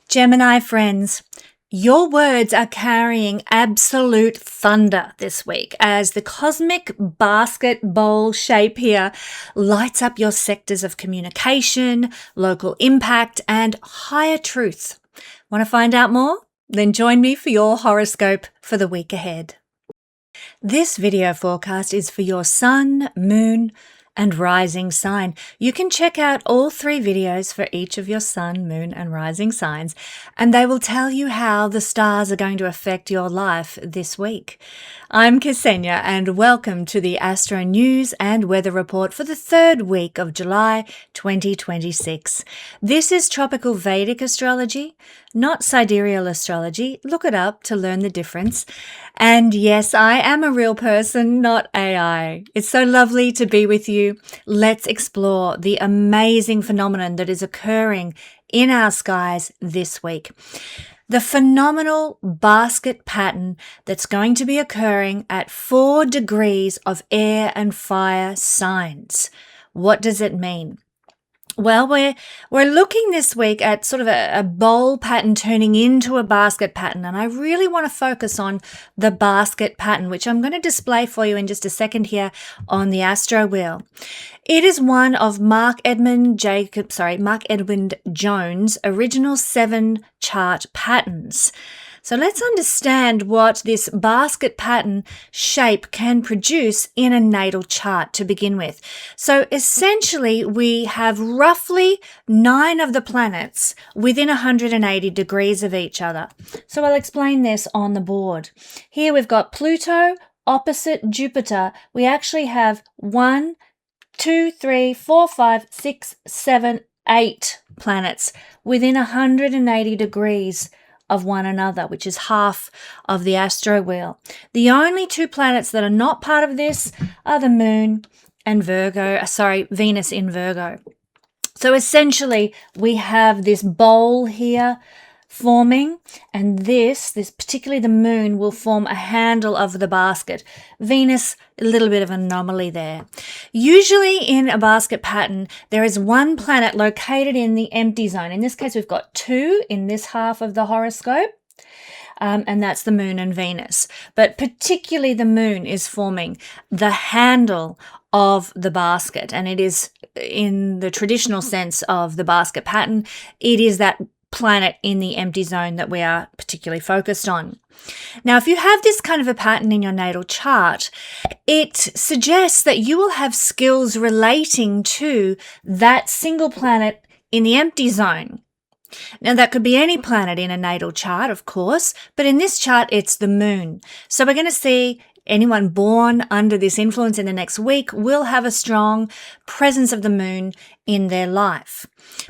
Gemini friends, your words are carrying absolute thunder this week as the cosmic basket bowl shape here lights up your sectors of communication, local impact, and higher truth. Want to find out more? Then join me for your horoscope for the week ahead. This video forecast is for your sun, moon, and rising sign. You can check out all 3 videos for each of your sun, moon, and rising signs, and they will tell you how the stars are going to affect your life this week. I'm Kesenya, and welcome to the Astro News and Weather Report for the 3rd week of July 2026. This is Tropical Vedic Astrology, not Sidereal Astrology. Look it up to learn the difference. And yes, I am a real person, not AI. It's so lovely to be with you. Let's explore the amazing phenomenon that is occurring in our skies this week. The phenomenal basket pattern that's going to be occurring at 4 degrees of air and fire signs. What does it mean? Well, we're looking this week at sort of a bowl pattern turning into a basket pattern, and I really want to focus on the basket pattern, which I'm going to display for you in just a second here on the Astro Wheel. It is one of Mark Edmund Jones' original 7 chart patterns. So let's understand what this basket pattern shape can produce in a natal chart to begin with. So essentially, we have roughly 9 of the planets within 180 degrees of each other. So I'll explain this on the board. Here we've got Pluto opposite Jupiter. We actually have 1, 2, 3, 4, 5, 6, 7, 8 planets within 180 degrees of one another, which is half of the astro wheel. The only 2 planets that are not part of this are the moon and Venus in Virgo. So essentially we have this bowl here forming, and this particularly the moon will form a handle of the basket. Venus, a little bit of an anomaly there. Usually in a basket pattern, there is 1 planet located in the empty zone. In this case, we've got 2 in this half of the horoscope. And that's the moon and Venus. But particularly the moon is forming the handle of the basket. And it is, in the traditional sense of the basket pattern, it is that planet in the empty zone that we are particularly focused on. Now, if you have this kind of a pattern in your natal chart, it suggests that you will have skills relating to that single planet in the empty zone. Now, that could be any planet in a natal chart, of course, but in this chart, it's the moon. So we're going to see anyone born under this influence in the next week will have a strong presence of the moon in their life,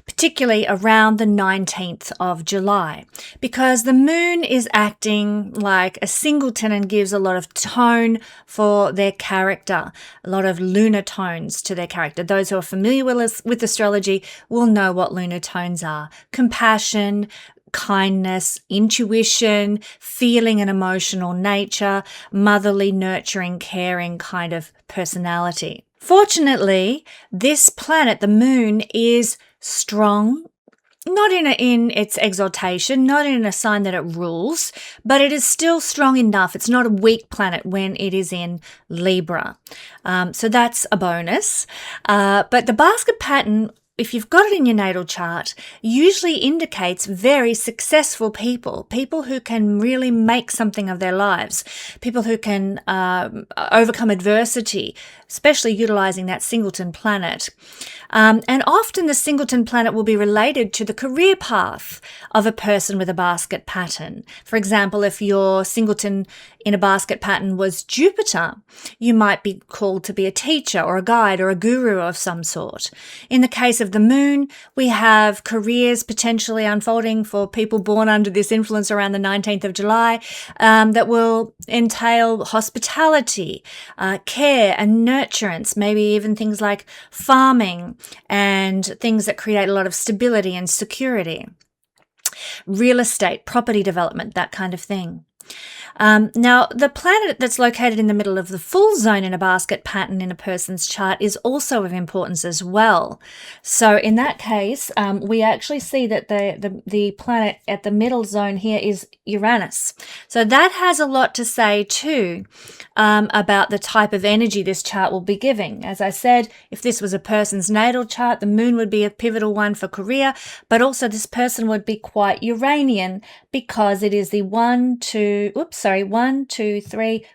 particularly around the 19th of July, because the moon is acting like a singleton and gives a lot of tone for their character, a lot of lunar tones to their character. Those who are familiar with astrology will know what lunar tones are: compassion, kindness, intuition, feeling and emotional nature, motherly, nurturing, caring kind of personality. Fortunately, this planet, the moon, is strong, not in its exaltation, not in a sign that it rules, but it is still strong enough. It's not a weak planet when it is in Libra. So that's a bonus. But the basket pattern, if you've got it in your natal chart, usually indicates very successful people who can really make something of their lives, people who can overcome adversity, especially utilizing that singleton planet. And often the singleton planet will be related to the career path of a person with a basket pattern. For example, if your singleton in a basket pattern was Jupiter, you might be called to be a teacher or a guide or a guru of some sort. In the case of the moon, we have careers potentially unfolding for people born under this influence around the 19th of July that will entail hospitality, care and nurturance, maybe even things like farming and things that create a lot of stability and security, real estate, property development, that kind of thing. Now, the planet that's located in the middle of the full zone in a basket pattern in a person's chart is also of importance as well. So in that case, we actually see that the planet at the middle zone here is Uranus. So that has a lot to say too about the type of energy this chart will be giving. As I said, if this was a person's natal chart, the moon would be a pivotal one for career, but also this person would be quite Uranian because it is the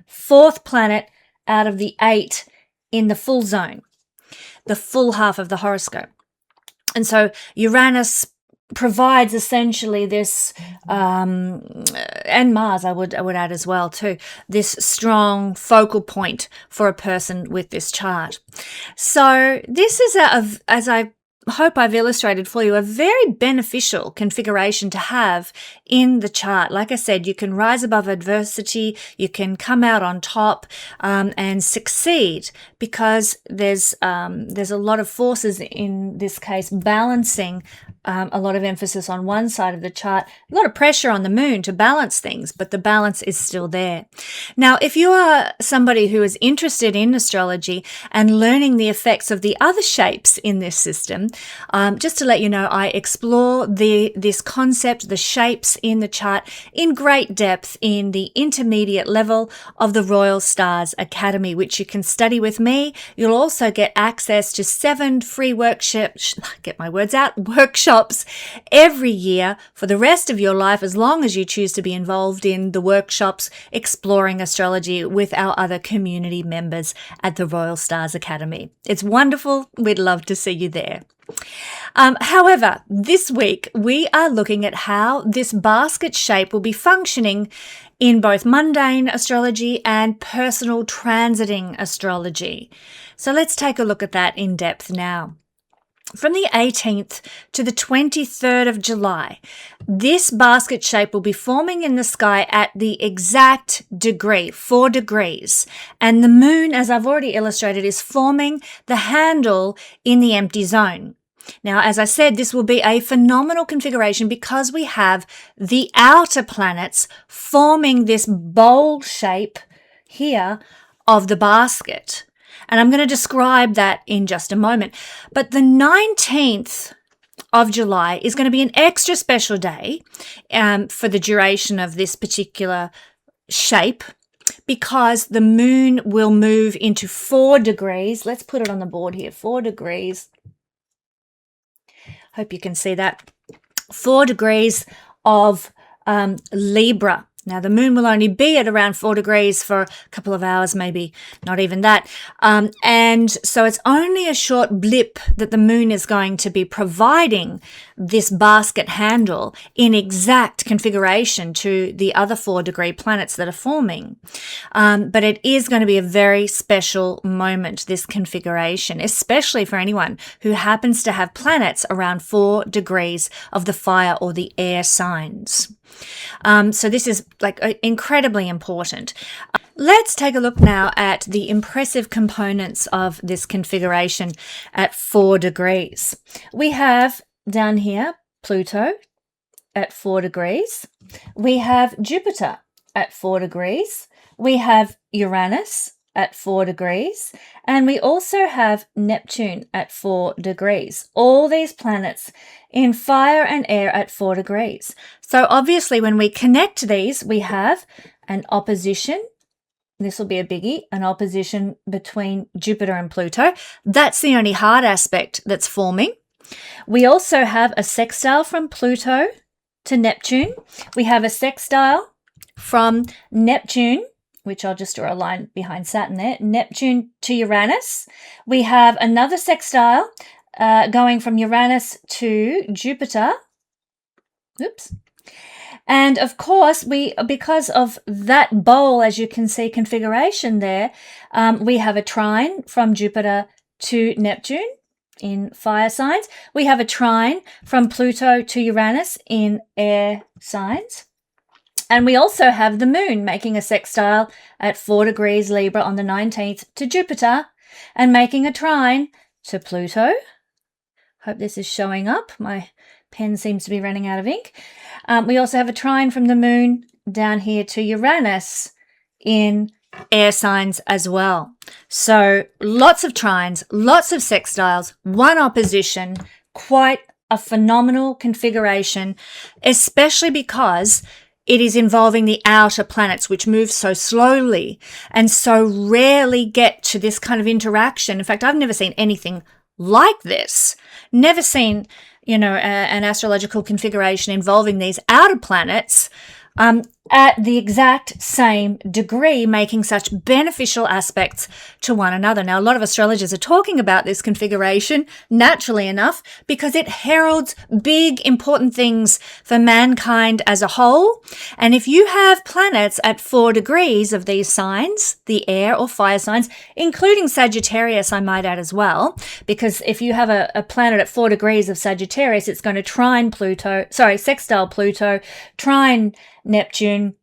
fourth planet out of the 8 in the full zone, the full half of the horoscope. And so Uranus provides essentially this, and Mars I would add as well too, this strong focal point for a person with this chart. So this is, as I hope I've illustrated for you, a very beneficial configuration to have in the chart. Like I said, you can rise above adversity, you can come out on top and succeed because there's a lot of forces in this case balancing a lot of emphasis on one side of the chart, a lot of pressure on the moon to balance things, but the balance is still there. Now, if you are somebody who is interested in astrology and learning the effects of the other shapes in this system, just to let you know, I explore this concept, the shapes in the chart, in great depth in the intermediate level of the Royal Stars Academy, which you can study with me. You'll also get access to 7 free workshops every year for the rest of your life, as long as you choose to be involved in the workshops exploring astrology with our other community members at the Royal Stars Academy. It's wonderful. We'd love to see you there. However, this week we are looking at how this basket shape will be functioning in both mundane astrology and personal transiting astrology. So let's take a look at that in depth now. From the 18th to the 23rd of July, this basket shape will be forming in the sky at the exact degree, 4 degrees. And the moon, as I've already illustrated, is forming the handle in the empty zone. Now, as I said, this will be a phenomenal configuration because we have the outer planets forming this bowl shape here of the basket. And I'm going to describe that in just a moment. But the 19th of July is going to be an extra special day for the duration of this particular shape because the moon will move into 4 degrees. Let's put it on the board here, 4 degrees. Hope you can see that. 4 degrees of Libra. Now, the moon will only be at around 4 degrees for a couple of hours, maybe not even that. And so it's only a short blip that the moon is going to be providing this basket handle in exact configuration to the other 4-degree planets that are forming. But it is going to be a very special moment, this configuration, especially for anyone who happens to have planets around 4 degrees of the fire or the air signs. So this is incredibly important. Let's take a look now at the impressive components of this configuration at 4 degrees. We have down here Pluto at 4 degrees. We have Jupiter at 4 degrees. We have Uranus at 4 degrees. And we also have Neptune at 4 degrees. All these planets in fire and air at 4 degrees. So obviously when we connect these, we have an opposition. This will be a biggie, an opposition between Jupiter and Pluto. That's the only hard aspect that's forming. We also have a sextile from Pluto to Neptune. We have a sextile from Neptune, which I'll just draw a line behind Saturn there, Neptune to Uranus. We have another sextile going from Uranus to Jupiter. Oops. And of course, because of that bowl, as you can see, configuration there, we have a trine from Jupiter to Neptune in fire signs. We have a trine from Pluto to Uranus in air signs. And we also have the moon making a sextile at 4 degrees Libra on the 19th to Jupiter and making a trine to Pluto. Hope this is showing up. My pen seems to be running out of ink. We also have a trine from the moon down here to Uranus in air signs as well. So lots of trines, lots of sextiles, one opposition, quite a phenomenal configuration, especially because it is involving the outer planets, which move so slowly and so rarely get to this kind of interaction. In fact, I've never seen anything like this. Never seen, an astrological configuration involving these outer planets at the exact same degree, making such beneficial aspects to one another. Now, a lot of astrologers are talking about this configuration, naturally enough, because it heralds big, important things for mankind as a whole. And if you have planets at 4 degrees of these signs, the air or fire signs, including Sagittarius, I might add as well, because if you have a planet at 4 degrees of Sagittarius, it's going to sextile Pluto, trine Neptune,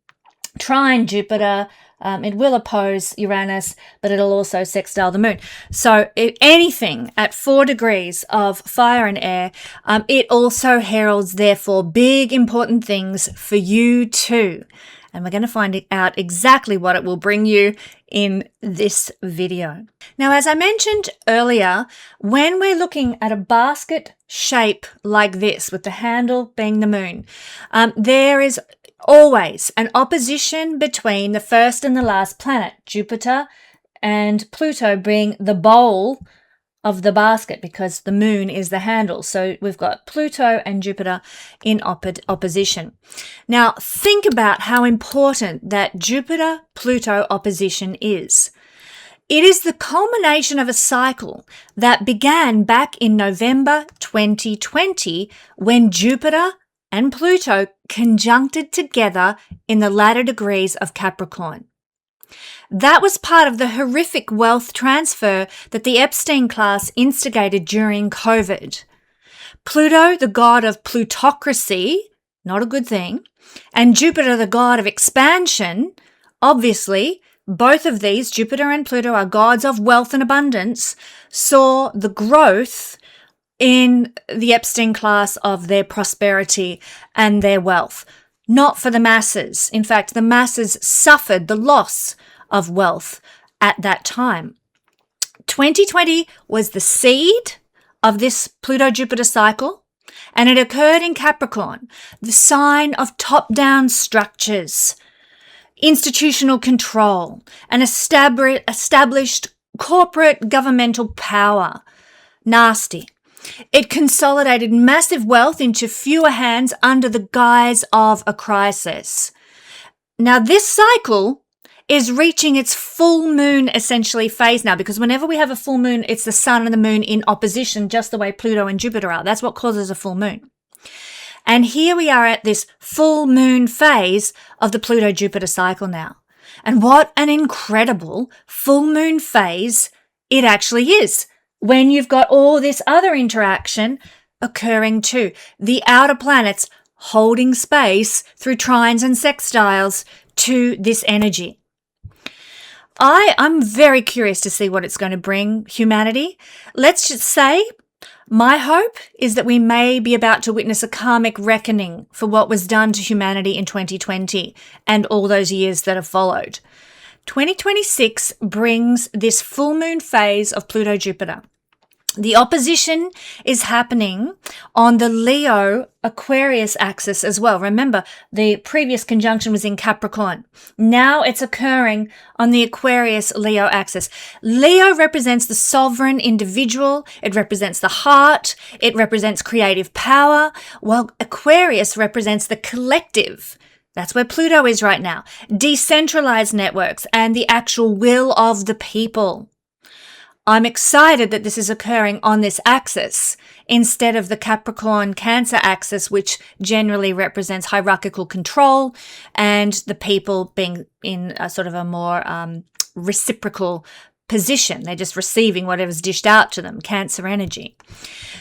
trine Jupiter. It will oppose Uranus, but it'll also sextile the moon. So anything at 4 degrees of fire and air, it also heralds, therefore, big important things for you too. And we're going to find out exactly what it will bring you in this video. Now, as I mentioned earlier, when we're looking at a basket shape like this, with the handle being the moon, there is always an opposition between the first and the last planet, Jupiter and Pluto being the bowl of the basket, because the moon is the handle. So we've got Pluto and Jupiter in opposition. Now, think about how important that Jupiter-Pluto opposition is. It is the culmination of a cycle that began back in November 2020 when Jupiter and Pluto conjuncted together in the latter degrees of Capricorn. That was part of the horrific wealth transfer that the Epstein class instigated during COVID. Pluto, the god of plutocracy, not a good thing, and Jupiter, the god of expansion, obviously, both of these, Jupiter and Pluto, are gods of wealth and abundance, saw the growth in the Epstein class of their prosperity and their wealth. Not for the masses. In fact, the masses suffered the loss of wealth at that time. 2020 was the seed of this Pluto-Jupiter cycle, and it occurred in Capricorn, the sign of top-down structures, institutional control, and established corporate governmental power. Nasty. It consolidated massive wealth into fewer hands under the guise of a crisis. Now, this cycle is reaching its full moon, essentially, phase now, because whenever we have a full moon, it's the sun and the moon in opposition, just the way Pluto and Jupiter are. That's what causes a full moon. And here we are at this full moon phase of the Pluto-Jupiter cycle now. And what an incredible full moon phase it actually is, when you've got all this other interaction occurring too. The outer planets holding space through trines and sextiles to this energy. I'm very curious to see what it's going to bring humanity. Let's just say my hope is that we may be about to witness a karmic reckoning for what was done to humanity in 2020 and all those years that have followed. 2026 brings this full moon phase of Pluto-Jupiter. The opposition is happening on the Leo-Aquarius axis as well. Remember, the previous conjunction was in Capricorn. Now it's occurring on the Aquarius-Leo axis. Leo represents the sovereign individual. It represents the heart. It represents creative power, while Aquarius represents the collective. That's where Pluto is right now. Decentralized networks and the actual will of the people. I'm excited that this is occurring on this axis instead of the Capricorn-Cancer axis, which generally represents hierarchical control and the people being in a sort of a more reciprocal position. They're just receiving whatever's dished out to them, Cancer energy.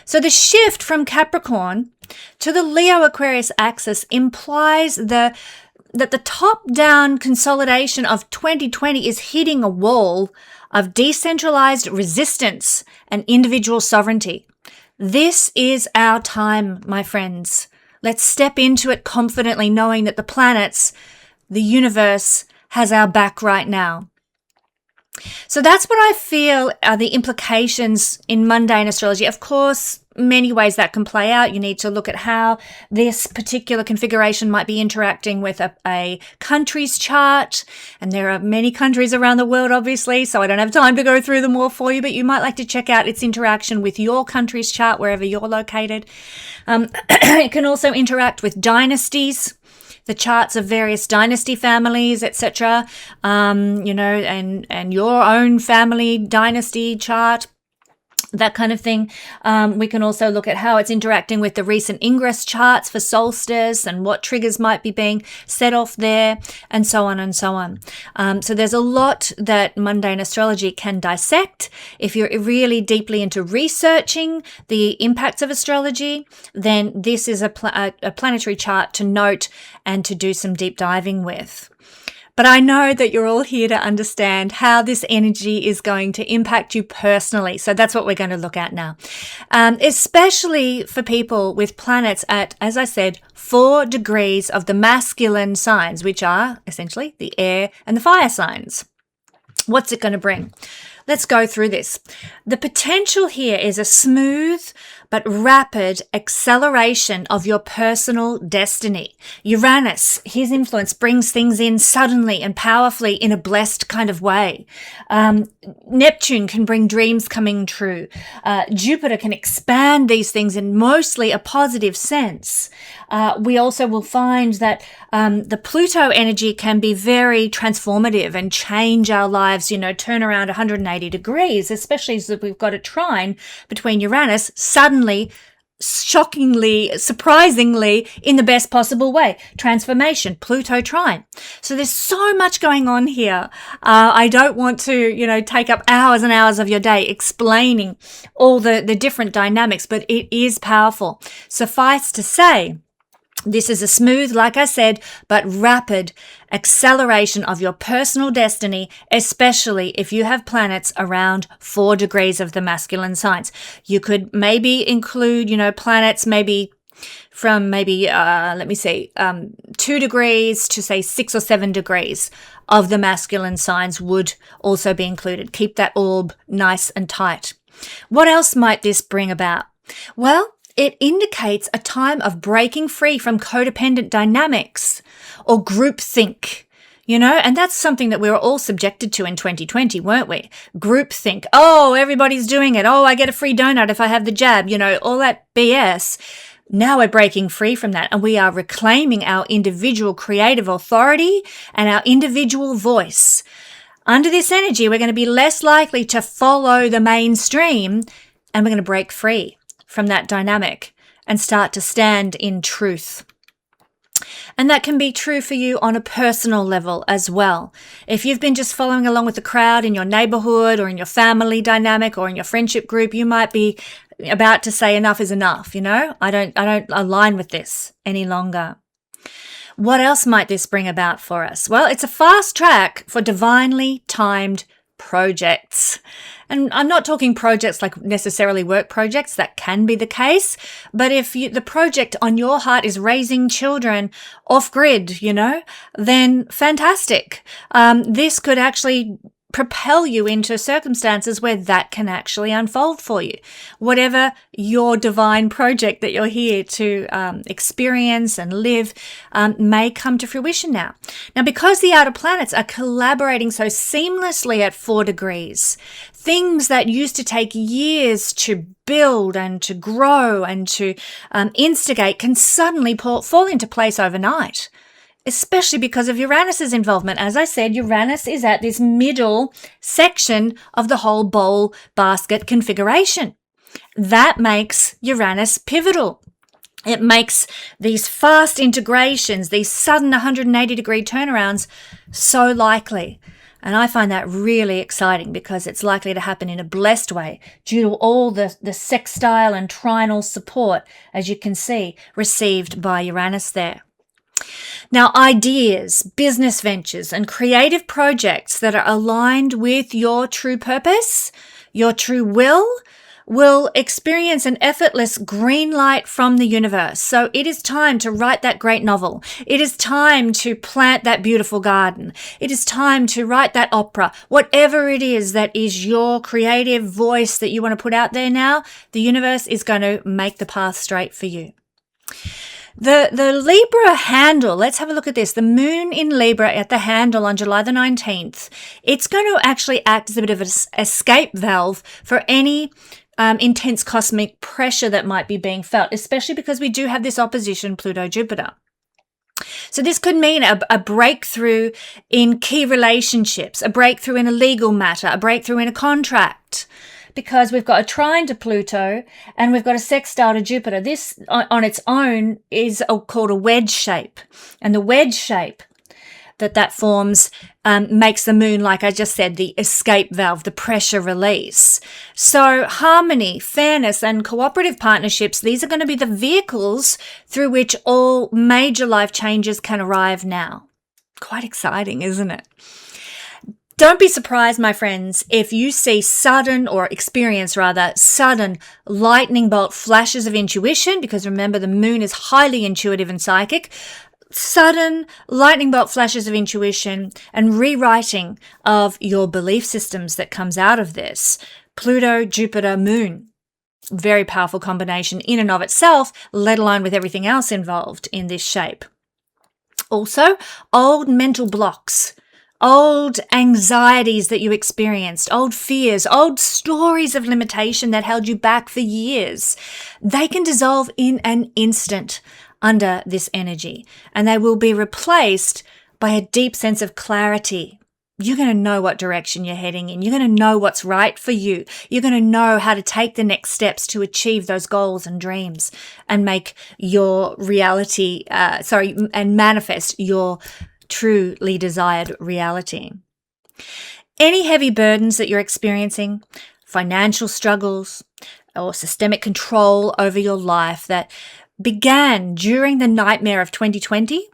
So the shift from Capricorn to the Leo-Aquarius axis implies that the top-down consolidation of 2020 is hitting a wall of decentralized resistance and individual sovereignty. This is our time, my friends. Let's step into it confidently, knowing that the planets the universe has our back right now. So that's what I feel are the implications in mundane astrology. Of course, many ways that can play out. You need to look at how this particular configuration might be interacting with a country's chart. And there are many countries around the world, obviously, so I don't have time to go through them all for you, but you might like to check out its interaction with your country's chart, wherever you're located. It can also interact with dynasties, the charts of various dynasty families, etc., and your own family dynasty chart, that kind of thing. We can also look at how it's interacting with the recent ingress charts for solstice and what triggers might be being set off there, and so on and so on. So there's a lot that mundane astrology can dissect. If you're really deeply into researching the impacts of astrology, then this is a planetary chart to note and to do some deep diving with. But I know that you're all here to understand how this energy is going to impact you personally. So that's what we're going to look at now. Especially for people with planets at, as I said, 4 degrees of the masculine signs, which are essentially the air and the fire signs. What's it going to bring? Let's go through this. The potential here is a smooth but rapid acceleration of your personal destiny. Uranus, his influence brings things in suddenly and powerfully in a blessed kind of way. Neptune can bring dreams coming true. Jupiter can expand these things in mostly a positive sense. We also will find that the Pluto energy can be very transformative and change our lives, turn around 180 degrees, especially as we've got a trine between Uranus, suddenly, shockingly, surprisingly, in the best possible way. Transformation, Pluto trine. So there's so much going on here. I don't want to, take up hours and hours of your day explaining all the different dynamics, but it is powerful. Suffice to say, this is a smooth, like I said, but rapid acceleration of your personal destiny, especially if you have planets around 4 degrees of the masculine signs. You could maybe include, planets maybe from 2 degrees to say 6 or 7 degrees of the masculine signs would also be included. Keep that orb nice and tight. What else might this bring about? Well, it indicates a time of breaking free from codependent dynamics or groupthink, and that's something that we were all subjected to in 2020, weren't we? Groupthink. Oh, everybody's doing it. Oh, I get a free donut if I have the jab, all that BS. Now we're breaking free from that, and we are reclaiming our individual creative authority and our individual voice. Under this energy, we're going to be less likely to follow the mainstream, and we're going to break free from that dynamic and start to stand in truth. And that can be true for you on a personal level as well. If you've been just following along with the crowd in your neighborhood or in your family dynamic or in your friendship group, you might be about to say enough is enough, I don't align with this any longer. What else might this bring about for us? Well, it's a fast track for divinely timed projects. And I'm not talking projects like necessarily work projects, that can be the case. But if the project on your heart is raising children off grid, then fantastic. This could actually propel you into circumstances where that can actually unfold for you. Whatever your divine project that you're here to experience and live may come to fruition now. Now, because the outer planets are collaborating so seamlessly at 4 degrees, things that used to take years to build and to grow and to instigate can suddenly fall into place overnight. Especially because of Uranus's involvement. As I said, Uranus is at this middle section of the whole Barbault Basket configuration. That makes Uranus pivotal. It makes these fast integrations, these sudden 180-degree turnarounds so likely. And I find that really exciting because it's likely to happen in a blessed way due to all the sextile and trinal support, as you can see, received by Uranus there. Now, ideas, business ventures, and creative projects that are aligned with your true purpose, your true will will experience an effortless green light from the universe. So it is time to write that great novel. It is time to plant that beautiful garden. It is time to write that opera. Whatever it is that is your creative voice that you want to put out there now, the universe is going to make the path straight for you. The Libra handle, let's have a look at this. The moon in Libra at the handle on July the 19th, it's going to actually act as a bit of an escape valve for any intense cosmic pressure that might be being felt, especially because we do have this opposition Pluto-Jupiter. So this could mean a breakthrough in key relationships, a breakthrough in a legal matter, a breakthrough in a contract, because we've got a trine to Pluto and we've got a sextile to Jupiter. This on its own is called a wedge shape. And the wedge shape that forms makes the moon, like I just said, the escape valve, the pressure release. So harmony, fairness, and cooperative partnerships, these are going to be the vehicles through which all major life changes can arrive now. Quite exciting, isn't it? Don't be surprised, my friends, if you see sudden lightning bolt flashes of intuition, because remember, the moon is highly intuitive and psychic. Sudden lightning bolt flashes of intuition and rewriting of your belief systems that comes out of this. Pluto, Jupiter, moon. Very powerful combination in and of itself, let alone with everything else involved in this shape. Also, old mental blocks. Old anxieties that you experienced, old fears, old stories of limitation that held you back for years, they can dissolve in an instant under this energy, and they will be replaced by a deep sense of clarity. You're going to know what direction you're heading in. You're going to know what's right for you. You're going to know how to take the next steps to achieve those goals and dreams and make your reality, and manifest your truly desired reality. Any heavy burdens that you're experiencing, financial struggles or systemic control over your life that began during the nightmare of 2020,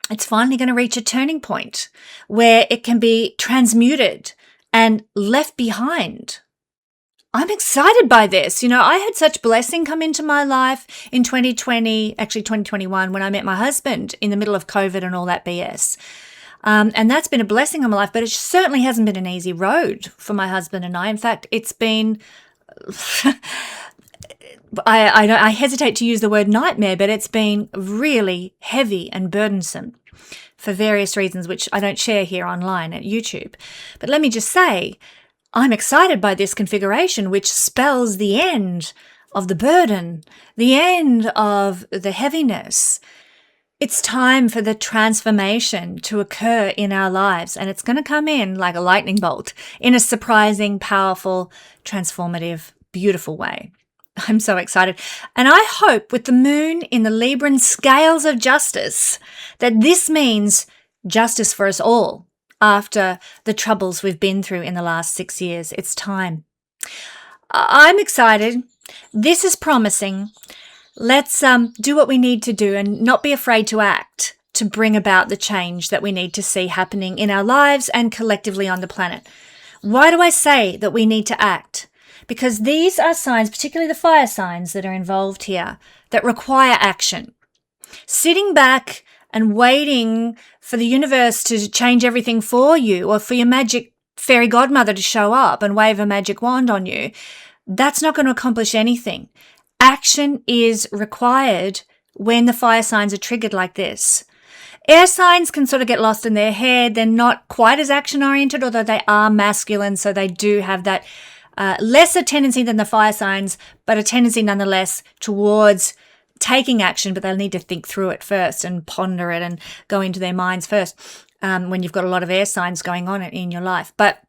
it's finally going to reach a turning point where it can be transmuted and left behind. I'm excited by this. You know, I had such blessing come into my life in 2021, when I met my husband in the middle of COVID and all that BS. And that's been a blessing in my life, but it certainly hasn't been an easy road for my husband and I. In fact, it's been, I hesitate to use the word nightmare, but it's been really heavy and burdensome for various reasons, which I don't share here online at YouTube. But let me just say, I'm excited by this configuration, which spells the end of the burden, the end of the heaviness. It's time for the transformation to occur in our lives, and it's going to come in like a lightning bolt in a surprising, powerful, transformative, beautiful way. I'm so excited. And I hope with the moon in the Libran scales of justice that this means justice for us all. After the troubles we've been through in the last 6 years, it's time. I'm excited. This is promising. Let's do what we need to do and not be afraid to act to bring about the change that we need to see happening in our lives and collectively on the planet. Why do I say that we need to act? Because these are signs, particularly the fire signs that are involved here, that require action. Sitting back and waiting for the universe to change everything for you, or for your magic fairy godmother to show up and wave a magic wand on you, that's not going to accomplish anything. Action is required when the fire signs are triggered like this. Air signs can sort of get lost in their head. They're not quite as action-oriented, although they are masculine, so they do have that lesser tendency than the fire signs, but a tendency nonetheless towards taking action, but they'll need to think through it first and ponder it and go into their minds first when you've got a lot of air signs going on in your life. But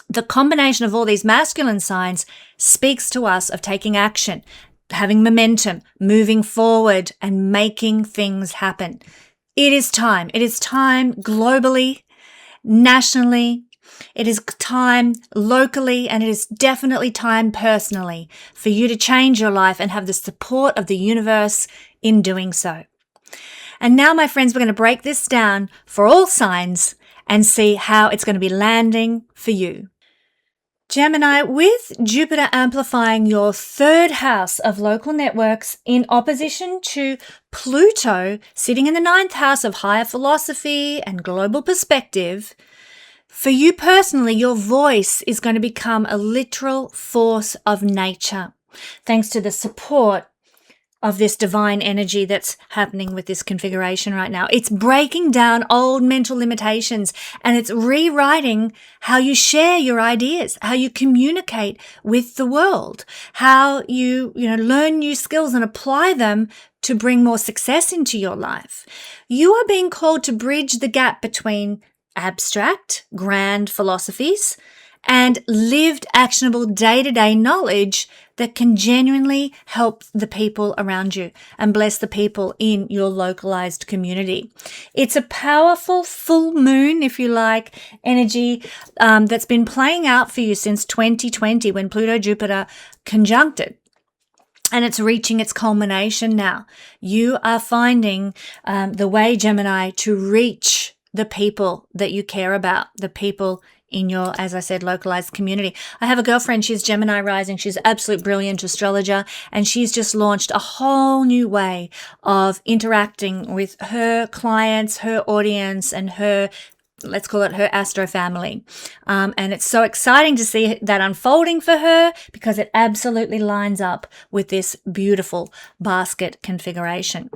the combination of all these masculine signs speaks to us of taking action, having momentum, moving forward and making things happen. It is time. It is time globally, nationally. It is time locally, and it is definitely time personally for you to change your life and have the support of the universe in doing so. And now, my friends, we're going to break this down for all signs and see how it's going to be landing for you. Gemini, with Jupiter amplifying your third house of local networks in opposition to Pluto sitting in the ninth house of higher philosophy and global perspective, for you personally, your voice is going to become a literal force of nature, thanks to the support of this divine energy that's happening with this configuration right now. It's breaking down old mental limitations, and it's rewriting how you share your ideas, how you communicate with the world, how you learn new skills and apply them to bring more success into your life. You are being called to bridge the gap between abstract, grand philosophies and lived, actionable, day-to-day knowledge that can genuinely help the people around you and bless the people in your localized community. It's a powerful full moon, if you like, energy that's been playing out for you since 2020 when Pluto-Jupiter conjuncted. And it's reaching its culmination now. You are finding the way, Gemini, to reach the people that you care about, the people in your, as I said, localized community. I have a girlfriend, she's Gemini rising. She's an absolute brilliant astrologer, and she's just launched a whole new way of interacting with her clients, her audience, and her, let's call it her astro family. And it's so exciting to see that unfolding for her because it absolutely lines up with this beautiful basket configuration.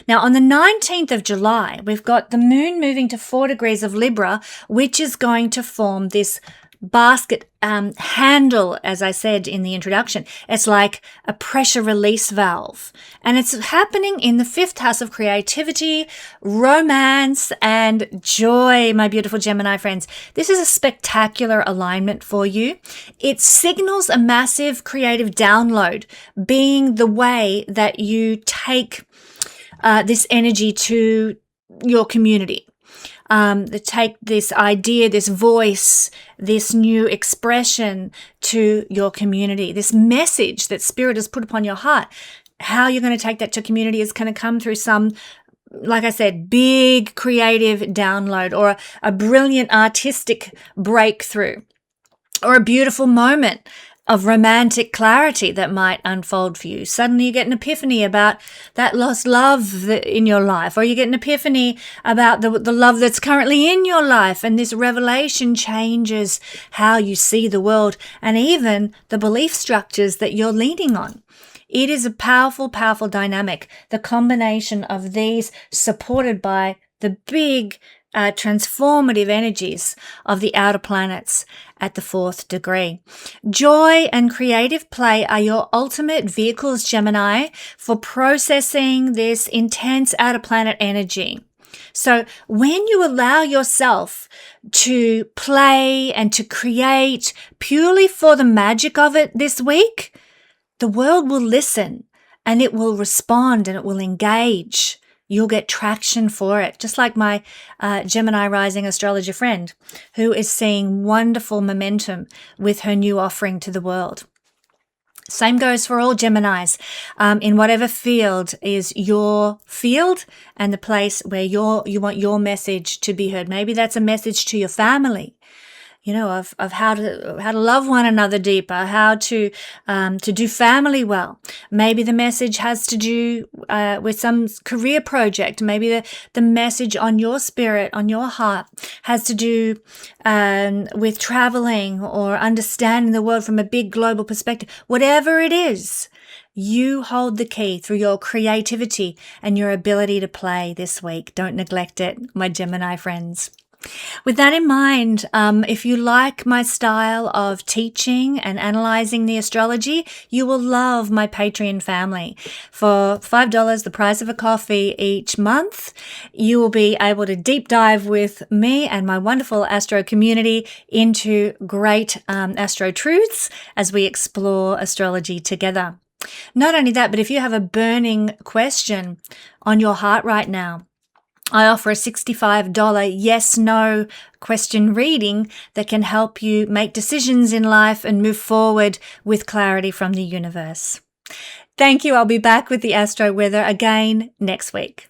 Now, on the 19th of July, we've got the moon moving to 4 degrees of Libra, which is going to form this basket handle, as I said in the introduction. It's like a pressure release valve. And it's happening in the 5th house of creativity, romance, and joy, my beautiful Gemini friends. This is a spectacular alignment for you. It signals a massive creative download, being the way that you take this energy to your community. Take this idea, this voice, this new expression to your community, this message that Spirit has put upon your heart. How you're going to take that to community is going to come through some, like I said, big creative download or a brilliant artistic breakthrough or a beautiful moment of romantic clarity that might unfold for you. Suddenly you get an epiphany about that lost love in your life, or you get an epiphany about the love that's currently in your life, and this revelation changes how you see the world and even the belief structures that you're leaning on. It is a powerful, powerful dynamic, the combination of these supported by the big transformative energies of the outer planets at the 4th degree. Joy and creative play are your ultimate vehicles, Gemini, for processing this intense outer planet energy. So when you allow yourself to play and to create purely for the magic of it this week, the world will listen and it will respond and it will engage. You'll get traction for it, just like my Gemini rising astrologer friend who is seeing wonderful momentum with her new offering to the world. Same goes for all Geminis in whatever field is your field and the place where you want your message to be heard. Maybe that's a message to your family, of how to love one another deeper, how to do family well. Maybe the message has to do with some career project. Maybe the message on your spirit, on your heart, has to do with traveling or understanding the world from a big global perspective. Whatever it is, you hold the key through your creativity and your ability to play this week. Don't neglect it, my Gemini friends. With that in mind, if you like my style of teaching and analyzing the astrology, you will love my Patreon family. For $5, the price of a coffee each month, you will be able to deep dive with me and my wonderful astro community into great astro truths as we explore astrology together. Not only that, but if you have a burning question on your heart right now, I offer a $65 yes-no question reading that can help you make decisions in life and move forward with clarity from the universe. Thank you. I'll be back with the Astro Weather again next week.